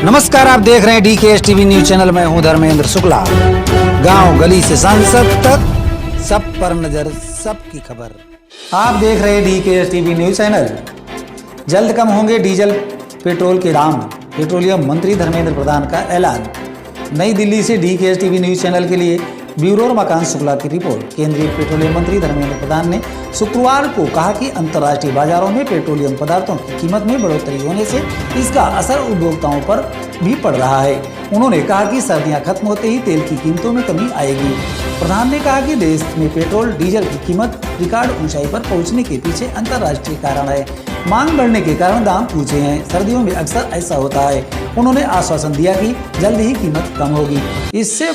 नमस्कार, आप देख रहे हैं DKS टीवी न्यूज चैनल। मैं हूं धर्मेंद्र शुक्ला। गांव गली से सांसद तक सब पर नजर, सबकी खबर। आप देख रहे हैं DKS टीवी न्यूज चैनल। जल्द कम होंगे डीजल पेट्रोल के दाम, पेट्रोलियम मंत्री धर्मेंद्र प्रधान का ऐलान। नई दिल्ली से DKS टीवी न्यूज चैनल के लिए ब्यूरो रमाकांत शुक्ला की रिपोर्ट। केंद्रीय पेट्रोलियम मंत्री धर्मेंद्र प्रधान ने शुक्रवार को कहा कि अंतर्राष्ट्रीय बाजारों में पेट्रोलियम पदार्थों की कीमत में बढ़ोतरी होने से इसका असर उपभोक्ताओं पर भी पड़ रहा है। उन्होंने कहा कि सर्दियां खत्म होते ही तेल की कीमतों में कमी आएगी। प्रधान ने कहा कि देश में पेट्रोल डीजल की कीमत रिकॉर्ड ऊंचाई पर पहुंचने के पीछे अंतर्राष्ट्रीय कारण है। मांग बढ़ने के कारण दाम ऊंचे हैं। सर्दियों में अक्सर ऐसा होता है। उन्होंने आश्वासन दिया कि जल्द ही कीमत कम होगी। इससे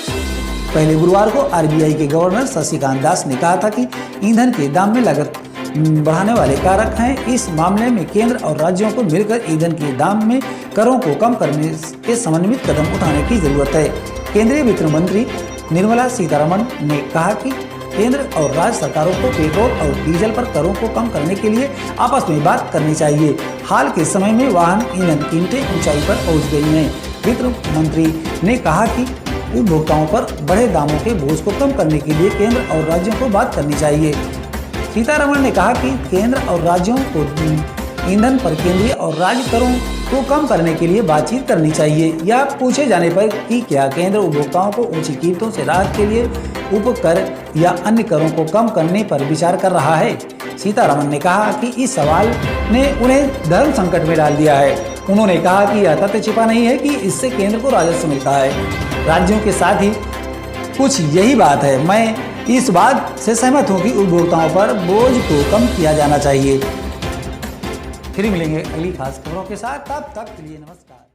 पहले गुरुवार को RBI के गवर्नर शक्तिकांत दास ने कहा था कि ईंधन के दाम में लागत बढ़ाने वाले कारक हैं। इस मामले में केंद्र और राज्यों को मिलकर ईंधन के दाम में करों को कम करने के समन्वित कदम उठाने की जरूरत है। केंद्रीय वित्त मंत्री निर्मला सीतारमण ने कहा कि केंद्र और राज्य सरकारों को पेट्रोल और डीजल पर करों को कम करने के लिए आपस में बात करनी चाहिए। हाल के समय में वाहन ईंधन कीमतें ऊंचाई पर पहुंच गई हैं। वित्त मंत्री ने कहा कि उपभोक्ताओं पर बढ़े दामों के बोझ को कम करने के लिए केंद्र और राज्यों को बात करनी चाहिए। सीतारमण ने कहा कि केंद्र और राज्यों को ईंधन पर केंद्रीय और राज्य करों को कम करने के लिए बातचीत करनी चाहिए। या पूछे जाने पर कि क्या केंद्र उपभोक्ताओं को ऊंची कीमतों से राहत के लिए उपकर या अन्य करों को कम करने पर विचार कर रहा है, सीतारमण ने कहा कि इस सवाल ने उन्हें धर्म संकट में डाल दिया है। उन्होंने कहा कि यह तथ्य छिपा नहीं है कि इससे केंद्र को राजस्व मिलता है, राज्यों के साथ ही कुछ यही बात है। मैं इस बात से सहमत हूं कि उपभोक्ताओं पर बोझ को कम किया जाना चाहिए। फिर मिलेंगे अगली खास खबरों के साथ, तब तक के लिए नमस्कार।